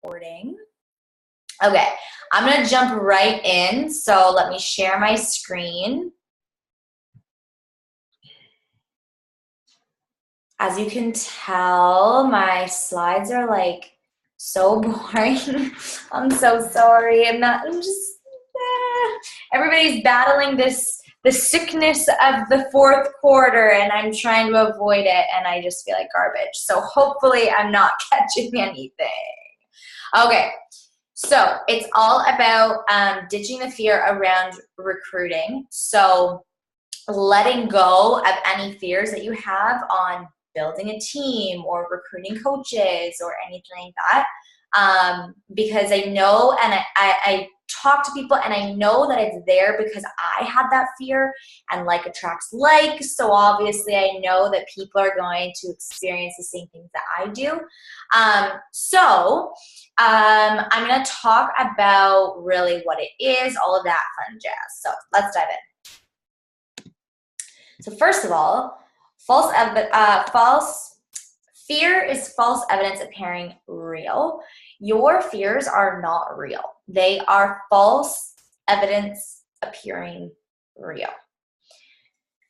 recording. Okay, I'm gonna jump right in. So let me share my screen. As you can tell, my slides are like so boring. I'm so sorry. Everybody's battling this the sickness of the fourth quarter, and I'm trying to avoid it, and I just feel like garbage. So hopefully I'm not catching anything. Okay, so it's all about ditching the fear around recruiting. So letting go of any fears that you have on building a team or recruiting coaches or anything like that. Because I know, and I talk to people, and I know that it's there because I had that fear, and like attracts like. So obviously I know that people are going to experience the same things that I do. I'm going to talk about really what it is, all of that fun jazz. So let's dive in. So first of all, fear is false evidence appearing real. Your fears are not real. They are false evidence appearing real.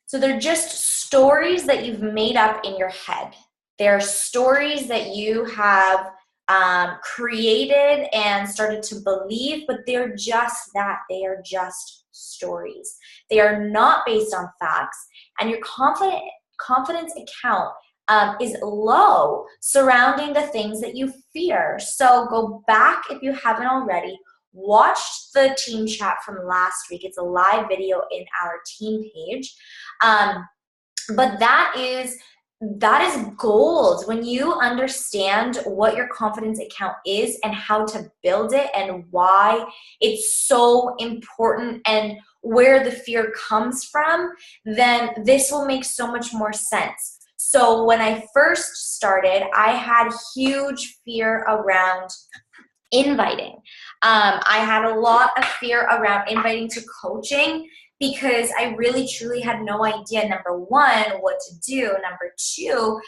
So they're just stories that you've made up in your head. They're stories that you have created and started to believe, but they're just that. They are just stories. They are not based on facts, and your confidence account is low surrounding the things that you fear. So go back, if you haven't already, watch the team chat from last week. It's a live video in our team page. But that is gold when you understand what your confidence account is and how to build it and why it's so important and where the fear comes from. Then this will make so much more sense. So when I first started, I had huge fear around inviting. I had a lot of fear around inviting to coaching because I really truly had no idea, number one, what to do, number two,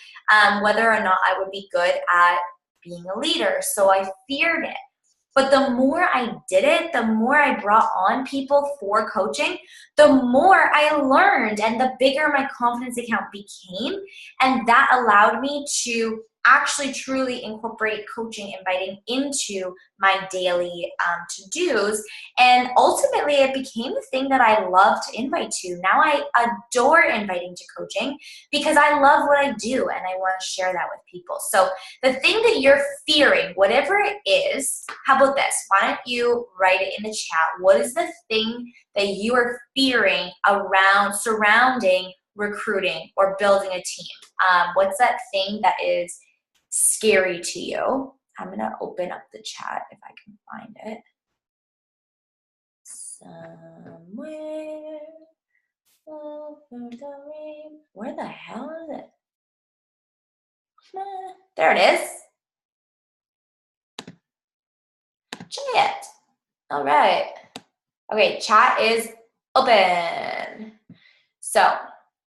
whether or not I would be good at being a leader. So I feared it. But the more I did it, the more I brought on people for coaching, the more I learned and the bigger my confidence account became. And that allowed me to actually truly incorporate coaching, inviting into my daily to-dos. And ultimately, it became the thing that I love to invite to. Now I adore inviting to coaching because I love what I do and I want to share that with people. So the thing that you're fearing, whatever it is, how about this? Why don't you write it in the chat? What is the thing that you are fearing around surrounding recruiting or building a team? What's that thing that is scary to you? I'm going to open up the chat if I can find it. Somewhere over the rain. Where the hell is it? There it is. Chat. All right. Okay, chat is open. So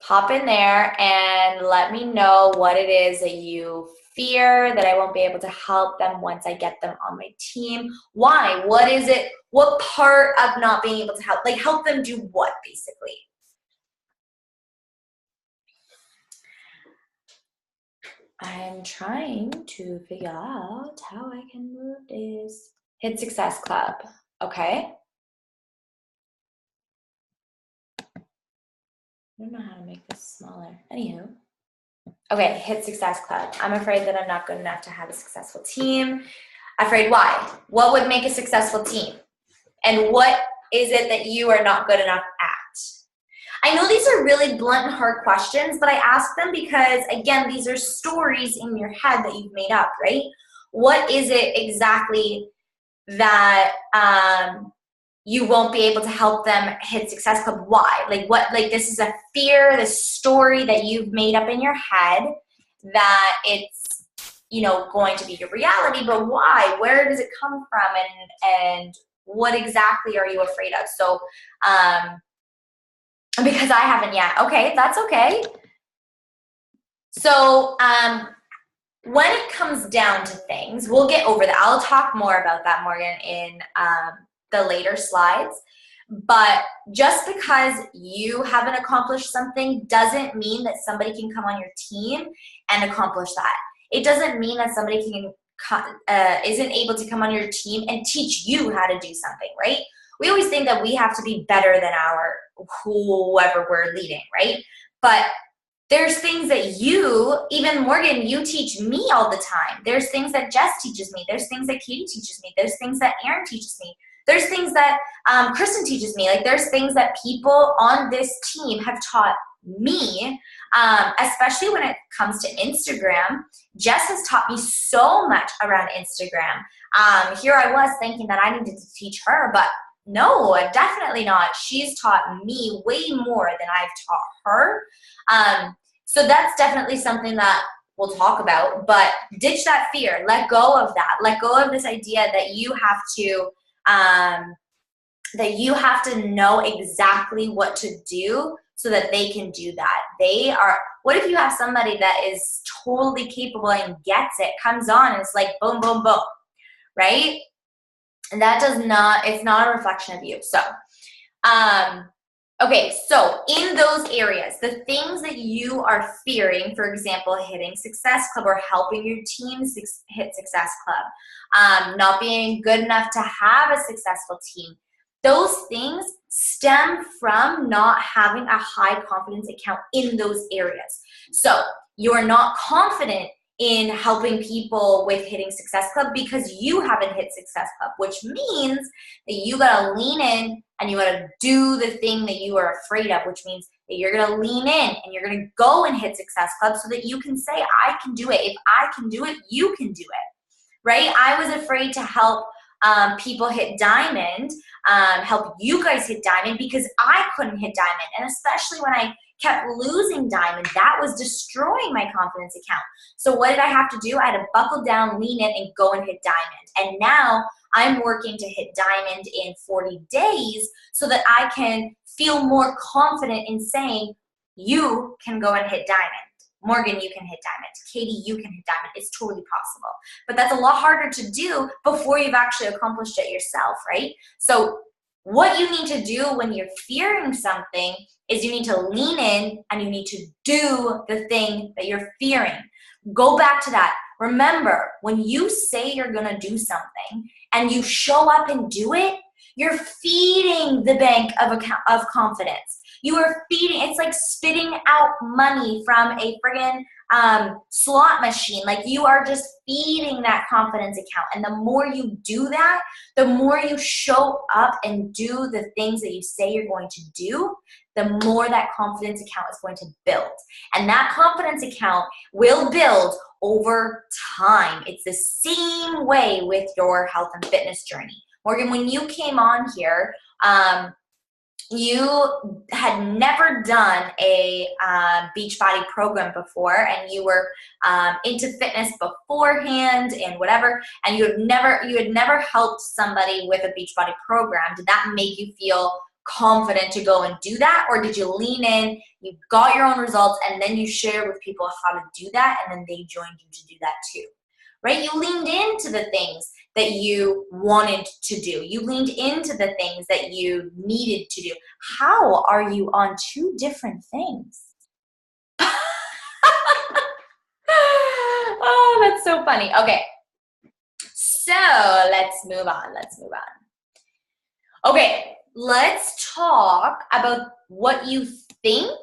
pop in there and let me know what it is that you fear that I won't be able to help them once I get them on my team. Why? What is it? What part of not being able to help? Like, help them do what, basically? I'm trying to figure out how I can move this. Hit Success Club. Okay. I don't know how to make this smaller. Anywho. Okay, hit Success Club. I'm afraid that I'm not good enough to have a successful team. Afraid why? What would make a successful team? And what is it that you are not good enough at? I know these are really blunt and hard questions, but I ask them because, again, these are stories in your head that you've made up, right? What is it exactly that you won't be able to help them hit Success Club? Why? Like this is a fear, this story that you've made up in your head that it's, going to be your reality, but why? Where does it come from? And what exactly are you afraid of? So, because I haven't yet. Okay, that's okay. So, when it comes down to things, we'll get over that. I'll talk more about that, Morgan, in the later slides. But just because you haven't accomplished something doesn't mean that somebody can come on your team and accomplish that. It doesn't mean that somebody isn't able to come on your team and teach you how to do something, right? We always think that we have to be better than whoever we're leading, right? But there's things that even Morgan, you teach me all the time. There's things that Jess teaches me. There's things that Katie teaches me. There's things that Aaron teaches me. There's things that Kristen teaches me. Like, there's things that people on this team have taught me, especially when it comes to Instagram. Jess has taught me so much around Instagram. Here I was thinking that I needed to teach her, but no, definitely not. She's taught me way more than I've taught her. So that's definitely something that we'll talk about, but ditch that fear. Let go of that. Let go of this idea that you have to know exactly what to do so that they can do that. What if you have somebody that is totally capable and gets it, comes on and it's like boom, boom, boom, right? And it's not a reflection of you. So, okay, so in those areas, the things that you are fearing, for example, hitting Success Club or helping your team hit Success Club, not being good enough to have a successful team, those things stem from not having a high confidence account in those areas. So you're not confident in helping people with hitting Success Club because you haven't hit Success Club, which means that you gotta lean in and you gotta do the thing that you are afraid of, which means that you're gonna lean in and you're gonna go and hit Success Club so that you can say, I can do it. If I can do it, you can do it, right? I was afraid to help people hit Diamond, help you guys hit Diamond because I couldn't hit Diamond. And especially when I kept losing Diamond, that was destroying my confidence account. So what did I have to do? I had to buckle down, lean in, and go and hit Diamond. And now I'm working to hit Diamond in 40 days so that I can feel more confident in saying, you can go and hit Diamond. Morgan, you can hit Diamond. Katie, you can hit Diamond. It's totally possible. But that's a lot harder to do before you've actually accomplished it yourself, right? So what you need to do when you're fearing something is you need to lean in and you need to do the thing that you're fearing. Go back to that. Remember, when you say you're going to do something and you show up and do it, you're feeding the bank of confidence. You are feeding, it's like spitting out money from a friggin' slot machine. Like, you are just feeding that confidence account. And the more you do that, the more you show up and do the things that you say you're going to do, the more that confidence account is going to build. And that confidence account will build over time. It's the same way with your health and fitness journey. Morgan, when you came on here, you had never done a Beachbody program before, and you were into fitness beforehand and whatever, and you had never helped somebody with a Beachbody program. Did that make you feel confident to go and do that, or did you lean in, you got your own results, and then you shared with people how to do that, and then they joined you to do that too? Right? You leaned into the things that you wanted to do. You leaned into the things that you needed to do. How are you on two different things? Oh, that's so funny. Okay. So let's move on. Okay. Let's talk about what you think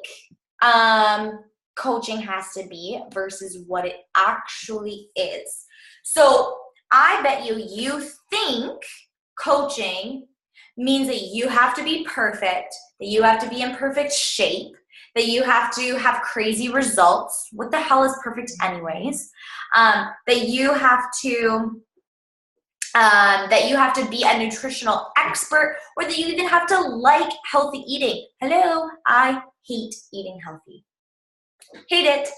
coaching has to be versus what it actually is. So I bet you think coaching means that you have to be perfect, that you have to be in perfect shape, that you have to have crazy results. What the hell is perfect anyways? That you have to be a nutritional expert, or that you even have to like healthy eating. Hello, I hate eating healthy. Hate it.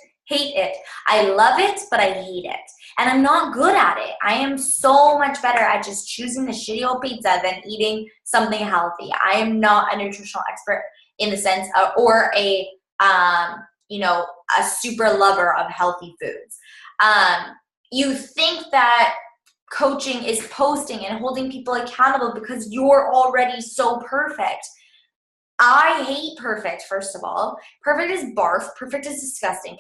I love it, but I hate it. And I'm not good at it. I am so much better at just choosing the shitty old pizza than eating something healthy. I am not a nutritional expert in the sense of, or a super lover of healthy foods. You think that coaching is posting and holding people accountable because you're already so perfect. I hate perfect, first of all. Perfect is barf. Perfect is disgusting.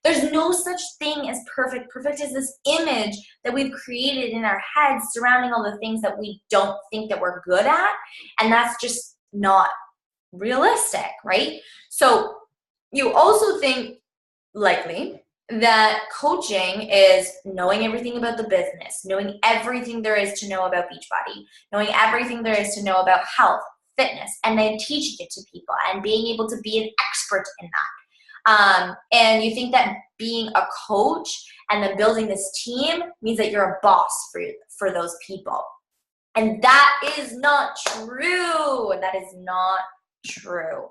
There's no such thing as perfect. Perfect is this image that we've created in our heads surrounding all the things that we don't think that we're good at. And that's just not realistic, right? So you also think, likely, that coaching is knowing everything about the business, knowing everything there is to know about Beachbody, knowing everything there is to know about health, fitness, and then teaching it to people and being able to be an expert in that. And you think that being a coach and then building this team means that you're a boss for those people. And that is not true. That is not true.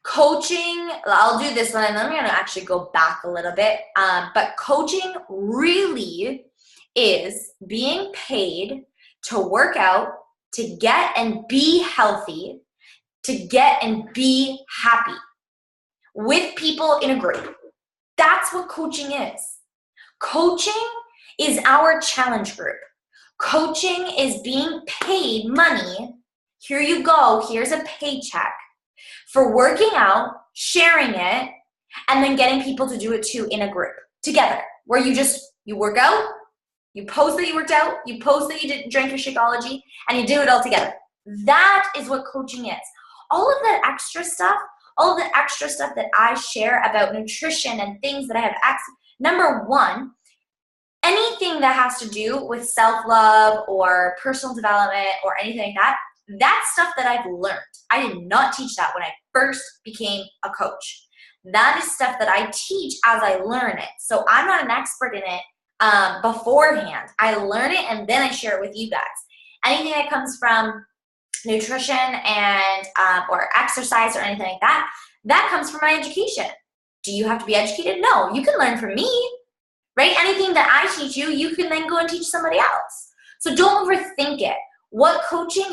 Coaching, I'll do this one and then I'm going to actually go back a little bit. But coaching really is being paid to work out, to get and be healthy, to get and be happy with people in a group. That's what coaching is. Coaching is our challenge group. Coaching is being paid money. Here you go. Here's a paycheck for working out, sharing it, and then getting people to do it too in a group together, where you work out, you post that you worked out, you post that you drank your Shakeology, and you do it all together. That is what coaching is. All of that extra stuff, all of the extra stuff that I share about nutrition and things that I have access. Number one, anything that has to do with self-love or personal development or anything like that, that's stuff that I've learned. I did not teach that when I first became a coach. That is stuff that I teach as I learn it. So I'm not an expert in it beforehand. I learn it and then I share it with you guys. Anything that comes from nutrition and or exercise or anything like that, that comes from my education. Do you have to be educated? No, you can learn from me, right? Anything that I teach you, you can then go and teach somebody else. So don't overthink it. What coaching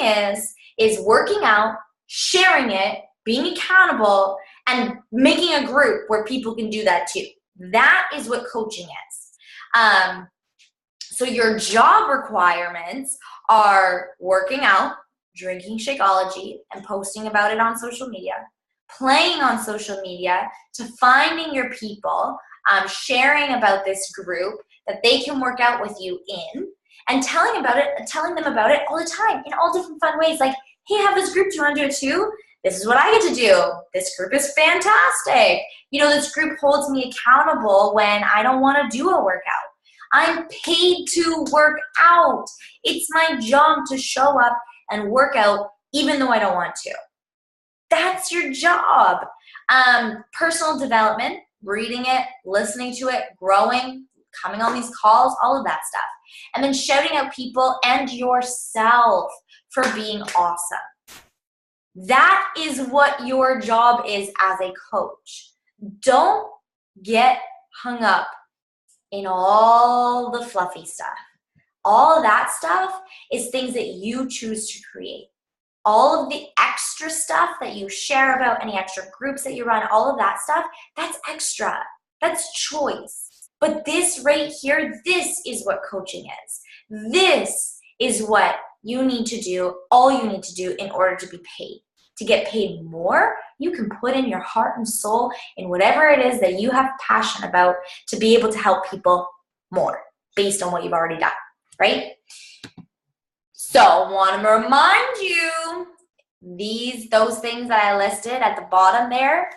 is working out, sharing it, being accountable, and making a group where people can do that too. That is what coaching is. So your job requirements are working out, drinking Shakeology, and posting about it on social media, playing on social media, to finding your people, sharing about this group that they can work out with you in, and telling them about it all the time in all different fun ways. Like, hey, I have this group. Do you want to do it too? This is what I get to do. This group is fantastic. You know, this group holds me accountable when I don't want to do a workout. I'm paid to work out. It's my job to show up and work out even though I don't want to. That's your job. Personal development, reading it, listening to it, growing, coming on these calls, all of that stuff. And then shouting out people and yourself for being awesome. That is what your job is as a coach. Don't get hung up in all the fluffy stuff. All that stuff is things that you choose to create. All of the extra stuff that you share about, any extra groups that you run, all of that stuff, that's extra. That's choice. But this right here, this is what coaching is. This is what you need to do, all you need to do in order to be paid. To get paid more, you can put in your heart and soul in whatever it is that you have passion about to be able to help people more based on what you've already done, right? So I want to remind you, those things that I listed at the bottom there,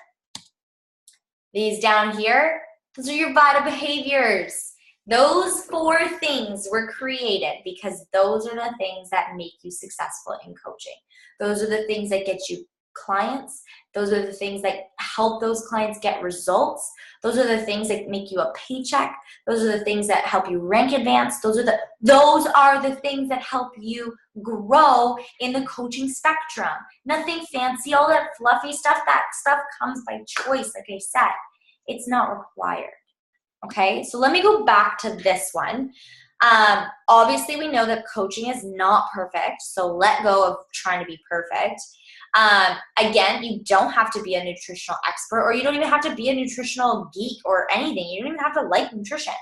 these down here, those are your vital behaviors. Those 4 things were created because those are the things that make you successful in coaching. Those are the things that get you clients. Those are the things that help those clients get results. Those are the things that make you a paycheck. Those are the things that help you rank advance. Those are the things that help you grow in the coaching spectrum. Nothing fancy, all that fluffy stuff. That stuff comes by choice, like I said. It's not required. Okay, so let me go back to this one. Obviously, we know that coaching is not perfect, so let go of trying to be perfect. Again, you don't have to be a nutritional expert, or you don't even have to be a nutritional geek or anything. You don't even have to like nutrition.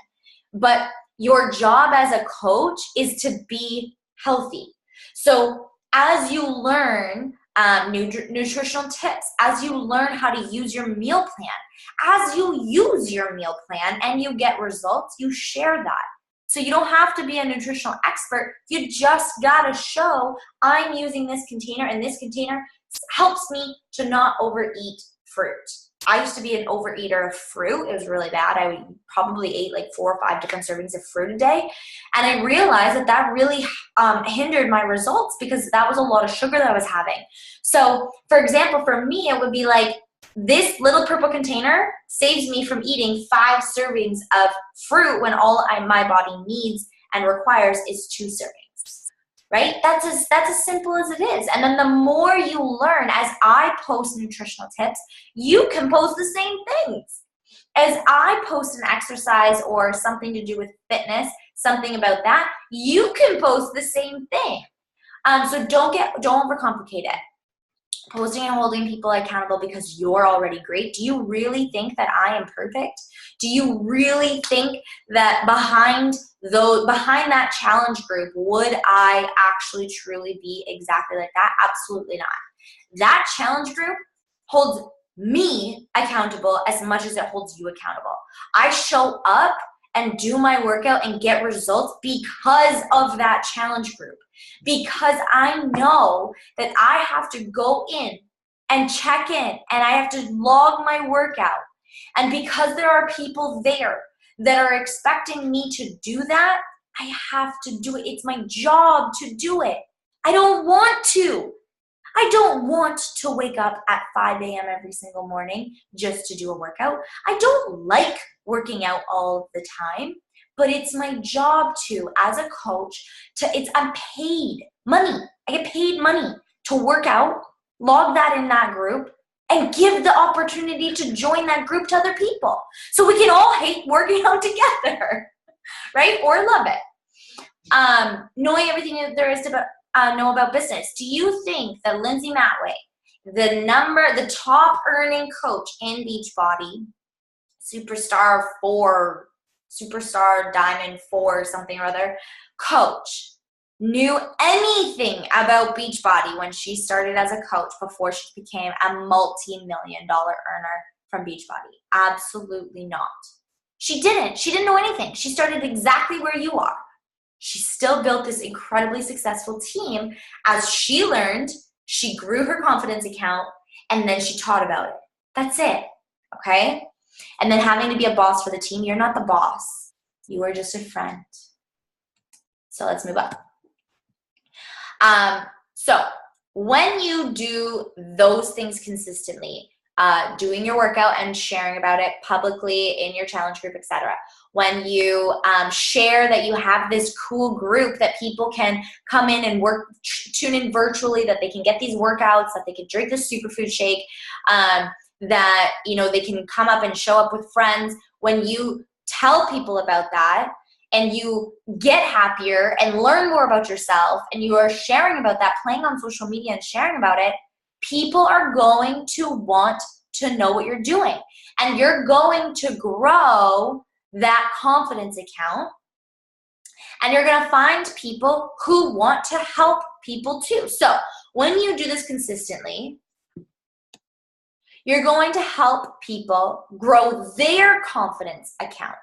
But your job as a coach is to be healthy. So as you learn nutritional tips, as you learn how to use your meal plan, as you use your meal plan and you get results, you share that. So you don't have to be a nutritional expert. You just gotta show, I'm using this container, and this container helps me to not overeat fruit. I used to be an overeater of fruit. It was really bad. I probably ate like 4 or 5 different servings of fruit a day. And I realized that that really hindered my results, because that was a lot of sugar that I was having. So for example, for me, it would be like, this little purple container saves me from eating 5 servings of fruit when all my body needs and requires is 2 servings, right? That's as simple as it is. And then the more you learn, as I post nutritional tips, you can post the same things. As I post an exercise or something to do with fitness, something about that, you can post the same thing. So don't overcomplicate it. Posting and holding people accountable because you're already great. Do you really think that I am perfect? Do you really think that behind that challenge group, would I actually truly be exactly like that? Absolutely not. That challenge group holds me accountable as much as it holds you accountable. I show up and do my workout and get results because of that challenge group. Because I know that I have to go in and check in, and I have to log my workout. And because there are people there that are expecting me to do that, I have to do it. It's my job to do it. I don't want to. I don't want to wake up at 5 a.m. every single morning just to do a workout. I don't like working out all the time, but it's my job to, as a coach, I'm paid money. I get paid money to work out, log that in that group, and give the opportunity to join that group to other people. So we can all hate working out together, right? Or love it. Knowing everything that there is to know about business. Do you think that Lindsay Matway, the top earning coach in Beachbody, Superstar Diamond 4, something or other, coach, knew anything about Beachbody when she started as a coach before she became a multi-million-dollar earner from Beachbody? Absolutely not. She didn't. She didn't know anything. She started exactly where you are. She still built this incredibly successful team. As she learned, she grew her confidence account, and then she taught about it. That's it, okay? And then having to be a boss for the team, you're not the boss. You are just a friend. So let's move up. So when you do those things consistently, doing your workout and sharing about it publicly in your challenge group, etc., when you share that you have this cool group that people can come in and tune in virtually, that they can get these workouts, that they can drink the superfood shake, that they can come up and show up with friends. When you tell people about that and you get happier and learn more about yourself, and you are sharing about that, playing on social media and sharing about it, people are going to want to know what you're doing. And you're going to grow that confidence account. And you're going to find people who want to help people too. So when you do this consistently, you're going to help people grow their confidence account.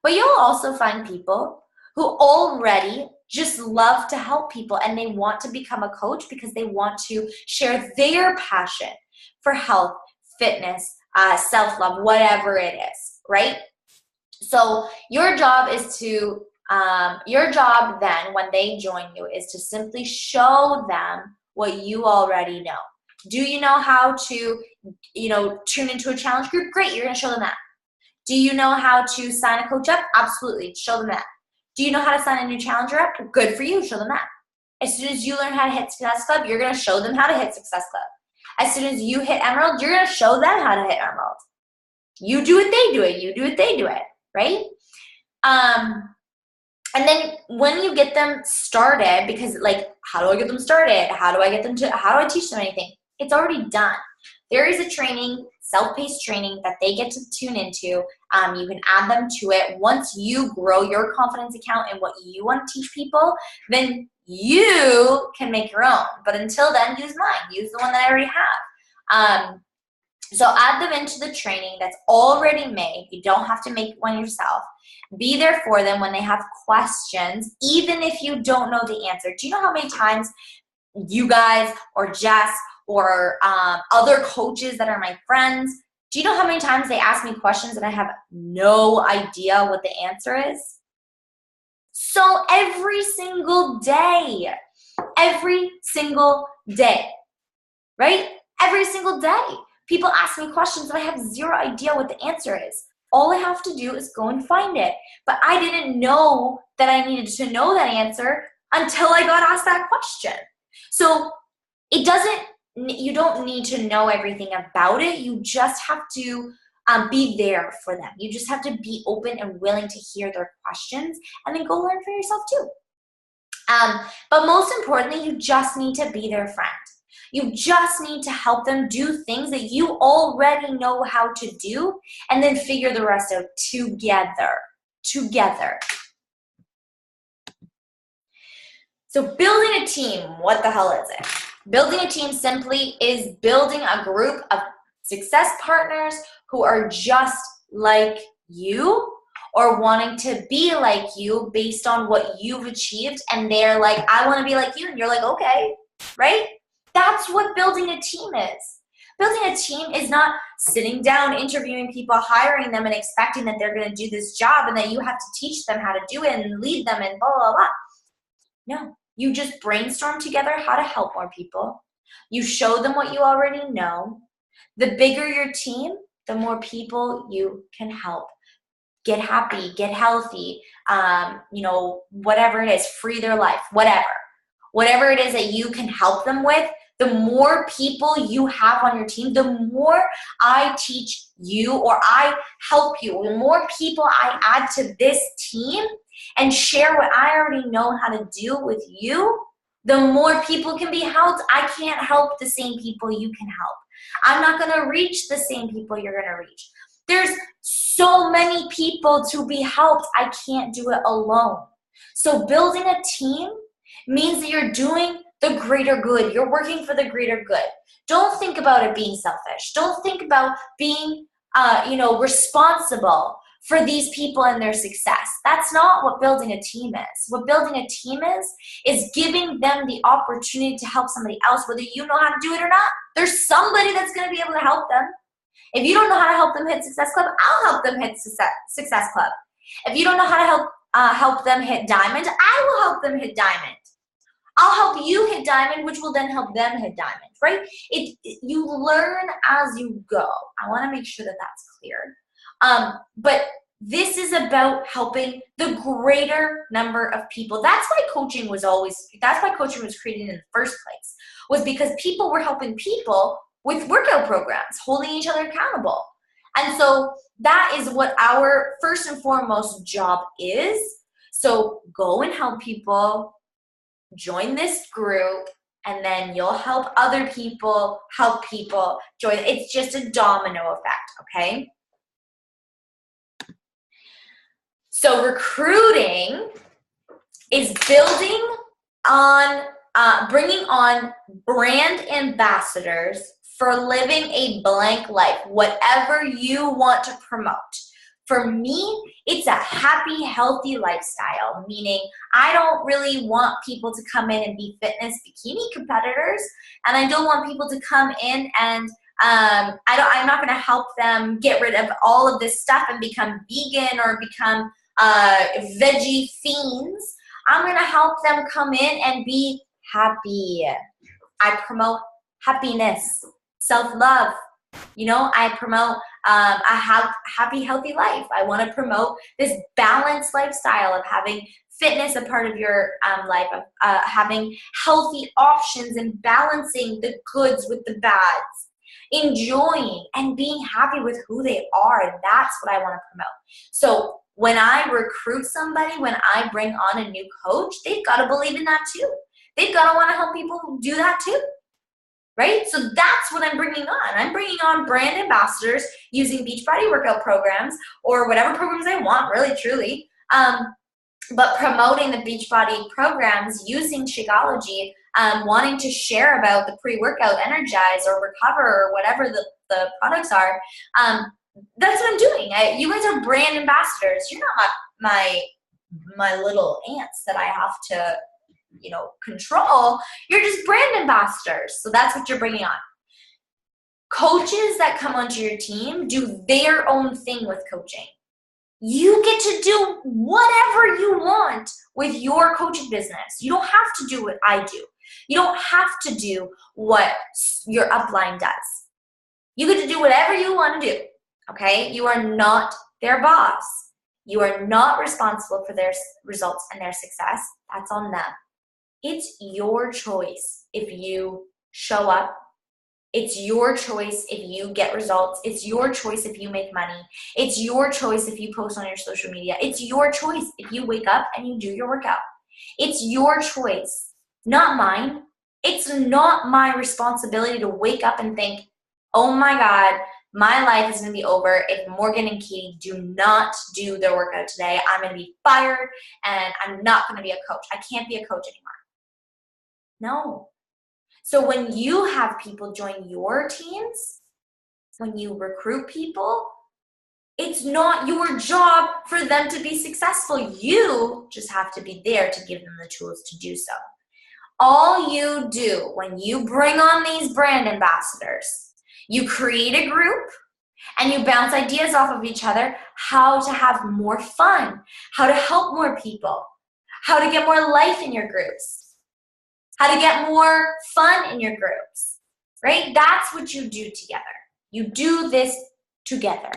But you'll also find people who already just love to help people, and they want to become a coach because they want to share their passion for health, fitness, self-love, whatever it is, right? So your job then, when they join you, is to simply show them what you already know. Do you know how to, tune into a challenge group? Great, you're going to show them that. Do you know how to sign a coach up? Absolutely, show them that. Do you know how to sign a new challenger up? Good for you, show them that. As soon as you learn how to hit Success Club, you're going to show them how to hit Success Club. As soon as you hit Emerald, you're going to show them how to hit Emerald. You do it, they do it. You do it, they do it, right? And then when you get them started, because like, how do I get them started? How do I teach them anything? It's already done. There is a training, self-paced training that they get to tune into. You can add them to it. Once you grow your confidence account and what you want to teach people, then you can make your own. But until then, use mine. Use the one that I already have. So add them into the training that's already made. You don't have to make one yourself. Be there for them when they have questions, even if you don't know the answer. Do you know how many times you guys or Jess or other coaches that are my friends, do you know how many times they ask me questions and I have no idea what the answer is? So every single day, right? Every single day. People ask me questions and I have zero idea what the answer is. All I have to do is go and find it. But I didn't know that I needed to know that answer until I got asked that question. So you don't need to know everything about it. You just have to be there for them. You just have to be open and willing to hear their questions and then go learn for yourself too. But most importantly, you just need to be their friend. You just need to help them do things that you already know how to do and then figure the rest out together. So building a team, what the hell is it? Building a team simply is building a group of success partners who are just like you or wanting to be like you based on what you've achieved, and they're like, I want to be like you, and you're like, okay, right? That's what building a team is. Building a team is not sitting down, interviewing people, hiring them, and expecting that they're going to do this job and that you have to teach them how to do it and lead them and blah, blah, blah. No, you just brainstorm together how to help more people. You show them what you already know. The bigger your team, the more people you can help. Get happy, get healthy, whatever it is, free their life, whatever it is that you can help them with. The more people you have on your team, the more I teach you or I help you, the more people I add to this team and share what I already know how to do with you, the more people can be helped. I can't help the same people you can help. I'm not going to reach the same people you're going to reach. There's so many people to be helped. I can't do it alone. So building a team means that you're doing the greater good. You're working for the greater good. Don't think about it being selfish. Don't think about being, responsible for these people and their success. That's not what building a team is. What building a team is giving them the opportunity to help somebody else, whether you know how to do it or not. There's somebody that's going to be able to help them. If you don't know how to help them hit Success Club, I'll help them hit Success Club. If you don't know how to help them hit Diamond, I will help them hit Diamond. I'll help you hit Diamond, which will then help them hit Diamond, right? You learn as you go. I want to make sure that that's clear. But this is about helping the greater number of people. That's why coaching was created in the first place, was because people were helping people with workout programs, holding each other accountable. And so that is what our first and foremost job is. So go and help people, join this group, and then you'll help other people, help people join. It's just a domino effect, okay? So recruiting is building on, bringing on brand ambassadors for living a blank life, whatever you want to promote. For me, it's a happy, healthy lifestyle, meaning I don't really want people to come in and be fitness bikini competitors, and I don't want people to come in and I'm not going to help them get rid of all of this stuff and become vegan or become veggie fiends. I'm going to help them come in and be happy. I promote happiness, self-love. I promote a happy, healthy life. I want to promote this balanced lifestyle of having fitness a part of your life, of having healthy options and balancing the goods with the bads, enjoying and being happy with who they are. And that's what I want to promote. So When I recruit somebody, when I bring on a new coach, they've got to believe in that too. They've got to want to help people do that too, right? So that's what I'm bringing on. I'm bringing on brand ambassadors using Beachbody workout programs or whatever programs I want, really, truly. But promoting the Beachbody programs using Shakeology, wanting to share about the pre-workout Energize or Recover or whatever the products are. That's what I'm doing. You guys are brand ambassadors. You're not my little ants that I have to, control. You're just brand ambassadors. So that's what you're bringing on. Coaches that come onto your team do their own thing with coaching. You get to do whatever you want with your coaching business. You don't have to do what I do. You don't have to do what your upline does. You get to do whatever you want to do, okay? You are not their boss. You are not responsible for their results and their success. That's on them. It's your choice if you show up. It's your choice if you get results. It's your choice if you make money. It's your choice if you post on your social media. It's your choice if you wake up and you do your workout. It's your choice, not mine. It's not my responsibility to wake up and think, oh my God, my life is going to be over if Morgan and Katie do not do their workout today. I'm going to be fired and I'm not going to be a coach. I can't be a coach anymore. No. So when you have people join your teams, when you recruit people, it's not your job for them to be successful. You just have to be there to give them the tools to do so. All you do when you bring on these brand ambassadors, you create a group and you bounce ideas off of each other, how to have more fun, how to help more people, how to get more life in your groups, how to get more fun in your groups, right? That's what you do together. You do this together.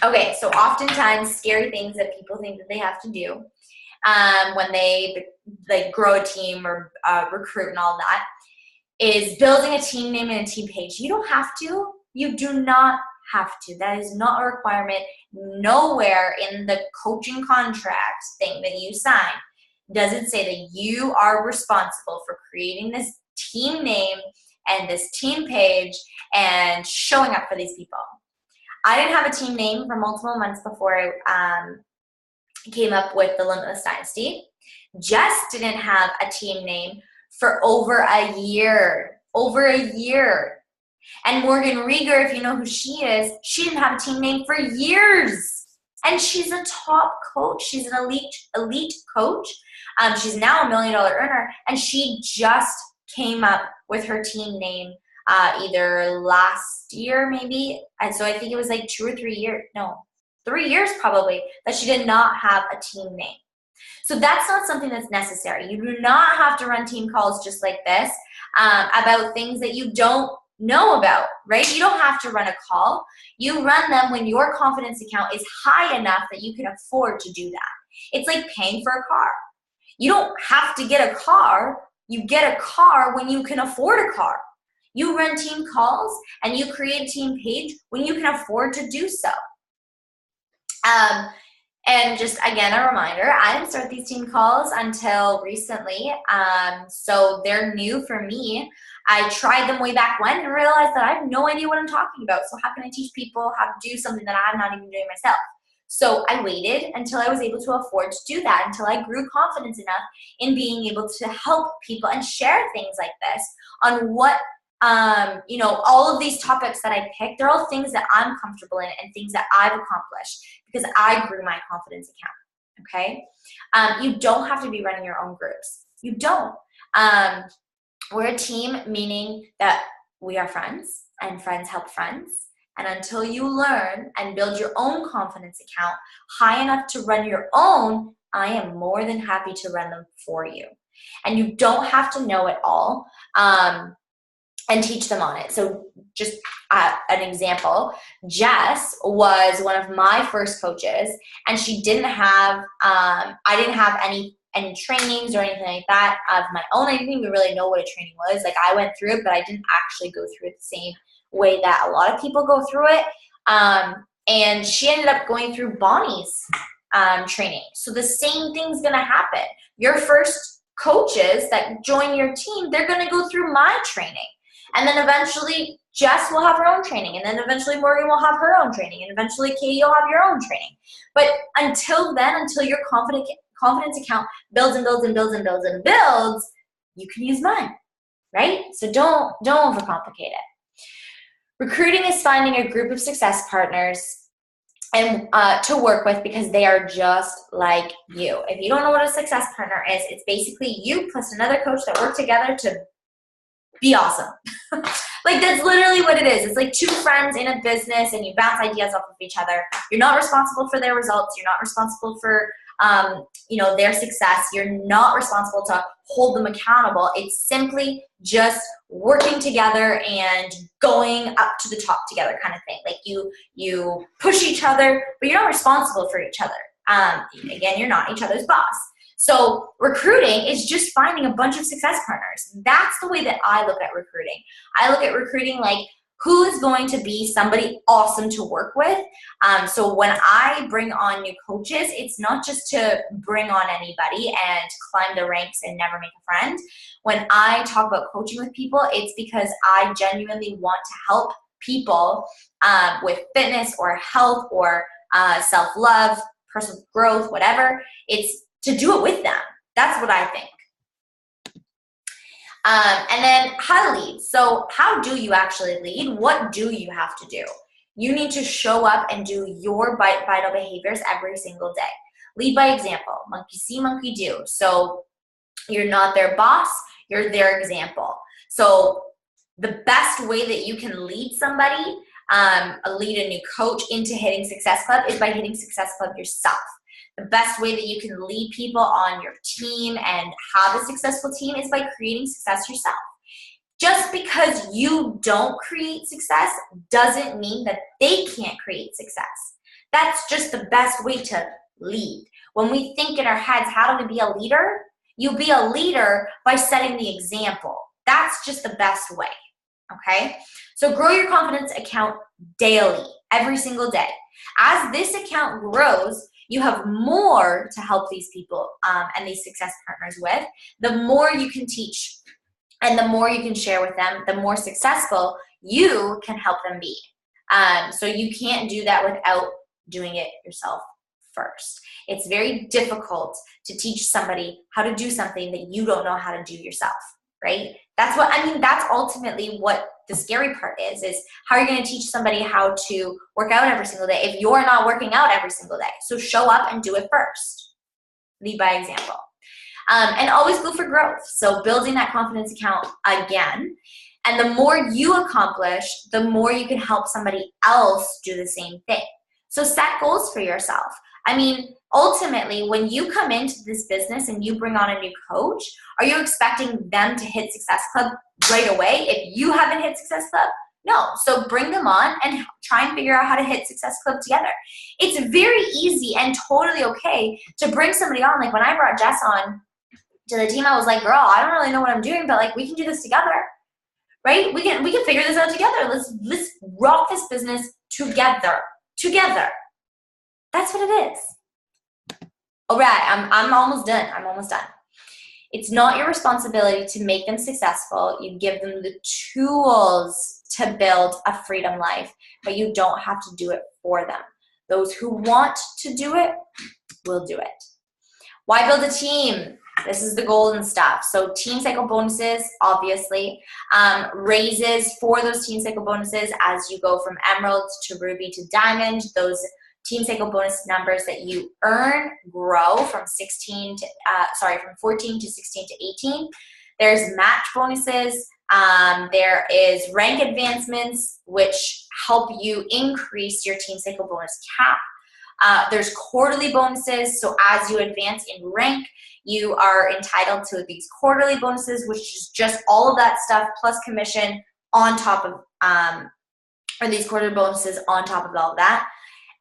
Okay, so oftentimes scary things that people think that they have to do when they grow a team or recruit and all that is building a team name and a team page. You don't have to. You do not have to. That is not a requirement. Nowhere in the coaching contract thing that you sign does it say that you are responsible for creating this team name and this team page and showing up for these people. I didn't have a team name for multiple months before I came up with the Limitless Dynasty. Jess didn't have a team name for over a year. And Morgan Rieger, if you know who she is, she didn't have a team name for years. And she's a top coach. She's an elite coach. She's now $1 million earner, and she just came up with her team name either last year maybe. And so I think it was like 2 or 3 years. No, 3 years probably that she did not have a team name. So that's not something that's necessary. You do not have to run team calls just like this about things that you don't know about, right? You don't have to run a call. You run them when your confidence account is high enough that you can afford to do that. It's like paying for a car. You don't have to get a car. You get a car when you can afford a car. You run team calls and you create a team page when you can afford to do so. And just again, a reminder, I didn't start these team calls until recently. So they're new for me. I tried them way back when and realized that I have no idea what I'm talking about. So how can I teach people how to do something that I'm not even doing myself? So I waited until I was able to afford to do that, until I grew confidence enough in being able to help people and share things like this on what, all of these topics that I picked. They're all things that I'm comfortable in and things that I've accomplished because I grew my confidence account, okay? You don't have to be running your own groups. You don't. We're a team, meaning that we are friends and friends help friends. And until you learn and build your own confidence account high enough to run your own, I am more than happy to run them for you. And you don't have to know it all and teach them on it. So just an example, Jess was one of my first coaches, and she didn't have, I didn't have any trainings or anything like that of my own. I didn't even really know what a training was. Like, I went through it, but I didn't actually go through it the same way that a lot of people go through it. and she ended up going through Bonnie's training. So the same thing's gonna happen. Your first coaches that join your team, they're gonna go through my training. And then eventually Jess will have her own training. And then eventually Morgan will have her own training. And eventually Katie will have your own training. But until then, until your confidence account builds and builds and builds and builds and builds, you can use mine, right? So don't overcomplicate it. Recruiting is finding a group of success partners and to work with because they are just like you. If you don't know what a success partner is, it's basically you plus another coach that work together to be awesome. Like that's literally what it is. It's like two friends in a business and you bounce ideas off of each other. You're not responsible for their results. You're not responsible for their success. You're not responsible to hold them accountable. It's simply just working together and going up to the top together kind of thing. Like you push each other, but you're not responsible for each other. Again, you're not each other's boss. So recruiting is just finding a bunch of success partners. That's the way that I look at recruiting. I look at recruiting like, who is going to be somebody awesome to work with? So when I bring on new coaches, it's not just to bring on anybody and climb the ranks and never make a friend. When I talk about coaching with people, it's because I genuinely want to help people with fitness or health or self-love, personal growth, whatever. It's to do it with them. That's what I think. And then how to lead. So how do you actually lead? What do you have to do? You need to show up and do your vital behaviors every single day. Lead by example. Monkey see, monkey do. So you're not their boss, you're their example. So the best way that you can lead somebody, lead a new coach into hitting Success Club is by hitting Success Club yourself. The best way that you can lead people on your team and have a successful team is by creating success yourself. Just because you don't create success doesn't mean that they can't create success. That's just the best way to lead. When we think in our heads, how do we be a leader? You be a leader by setting the example. That's just the best way, okay? So grow your confidence account daily, every single day. As this account grows, you have more to help these people and these success partners with. The more you can teach and the more you can share with them, the more successful you can help them be. So you can't do that without doing it yourself first. It's very difficult to teach somebody how to do something that you don't know how to do yourself, right? That's ultimately what the scary part is how you're going to teach somebody how to work out every single day if you're not working out every single day. So show up and do it first. Lead by example. And always go for growth. So building that confidence account again. And the more you accomplish, the more you can help somebody else do the same thing. So set goals for yourself. I mean, ultimately, when you come into this business and you bring on a new coach, are you expecting them to hit Success Club right away if you haven't hit Success Club? No. So bring them on and try and figure out how to hit Success Club together. It's very easy and totally okay to bring somebody on. Like when I brought Jess on to the team, I was like, girl, I don't really know what I'm doing, but like we can do this together, right? We can figure this out together. Let's rock this business together. That's what it is. All right, I'm almost done. It's not your responsibility to make them successful. You give them the tools to build a freedom life, but you don't have to do it for them. Those who want to do it will do it. Why build a team? This is the golden stuff. So team cycle bonuses, obviously. Raises for those team cycle bonuses as you go from emerald to ruby to diamond. Those team cycle bonus numbers that you earn grow from 14 to 16 to 18. There's match bonuses. There is rank advancements, which help you increase your team cycle bonus cap. There's quarterly bonuses. So as you advance in rank, you are entitled to these quarterly bonuses, which is just all of that stuff plus commission on top of, or these quarterly bonuses on top of all of that.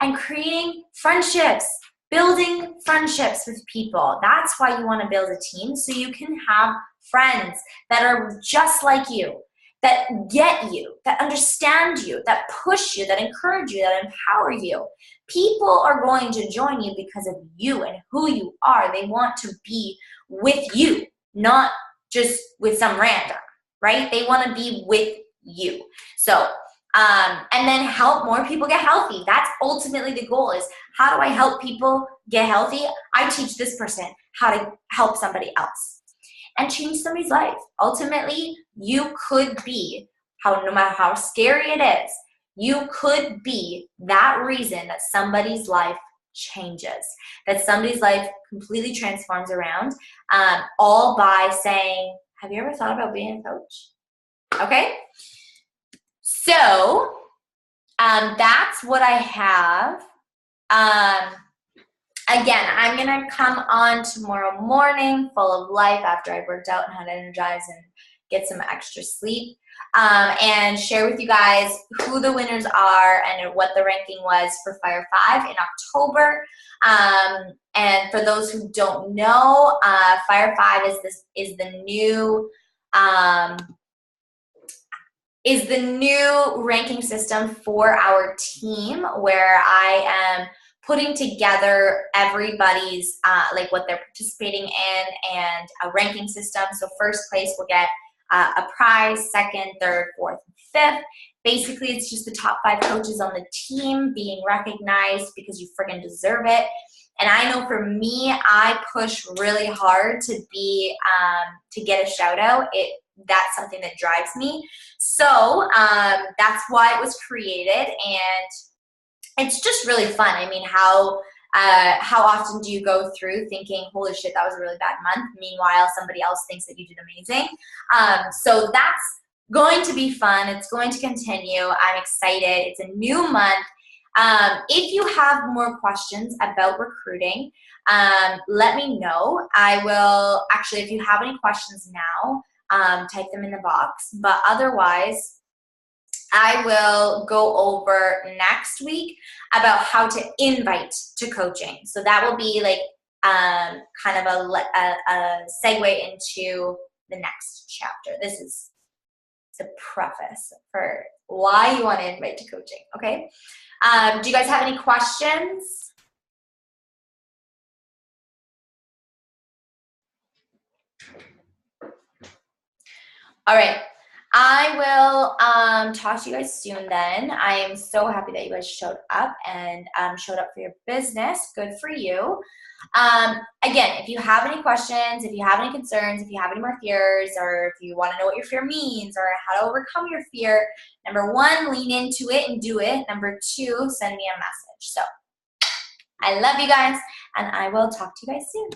And creating friendships, building friendships with people. That's why you want to build a team, so you can have friends that are just like you. that get you, that understand you, that push you, that encourage you, that empower you. People are going to join you because of you and who you are. They want to be with you, not just with some random, right? They want to be with you. So, and then help more people get healthy. That's ultimately the goal, is how do I help people get healthy? I teach this person how to help somebody else and change somebody's life. Ultimately, you could be, no matter how scary it is, you could be that reason that somebody's life changes, that somebody's life completely transforms around, all by saying, have you ever thought about being a coach? Okay? So that's what I have. Again, I'm going to come on tomorrow morning full of life after I've worked out and had energize and get some extra sleep, and share with you guys who the winners are and what the ranking was for Fire 5 in October. And for those who don't know, Fire 5 is the new ranking system for our team, where I am putting together everybody's like what they're participating in and a ranking system. So first place will get a prize, second, third, fourth, and fifth. Basically, it's just the top 5 coaches on the team being recognized because you friggin' deserve it. And I know for me, I push really hard to be to get a shout out. That's something that drives me. So that's why it was created, and it's just really fun. I mean, how often do you go through thinking, holy shit, that was a really bad month? Meanwhile, somebody else thinks that you did amazing. So that's going to be fun. It's going to continue. I'm excited. It's a new month. If you have more questions about recruiting, let me know. I will actually, if you have any questions now, type them in the box. But otherwise, I will go over next week about how to invite to coaching. So that will be like kind of a segue into the next chapter. This is the preface for why you want to invite to coaching, okay? Do you guys have any questions? All right. I will talk to you guys soon then. I am so happy that you guys showed up and showed up for your business. Good for you. Again, if you have any questions, if you have any concerns, if you have any more fears, or if you want to know what your fear means or how to overcome your fear, number 1, lean into it and do it. Number 2, send me a message. So I love you guys, and I will talk to you guys soon.